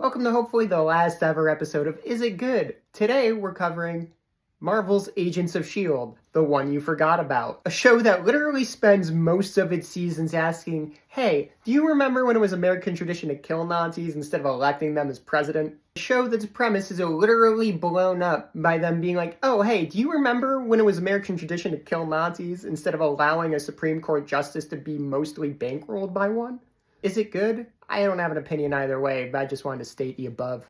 Welcome to hopefully the last ever episode of Is It Good? Today we're covering Marvel's Agents of S.H.I.E.L.D., the one you forgot about. A show that literally spends most of its seasons asking, hey, do you remember when it was American tradition to kill Nazis instead of electing them as president? A show that's premise is literally blown up by them being like, oh, hey, do you remember when it was American tradition to kill Nazis instead of allowing a Supreme Court justice to be mostly bankrolled by one? Is it good? I don't have an opinion either way, but I just wanted to state the above.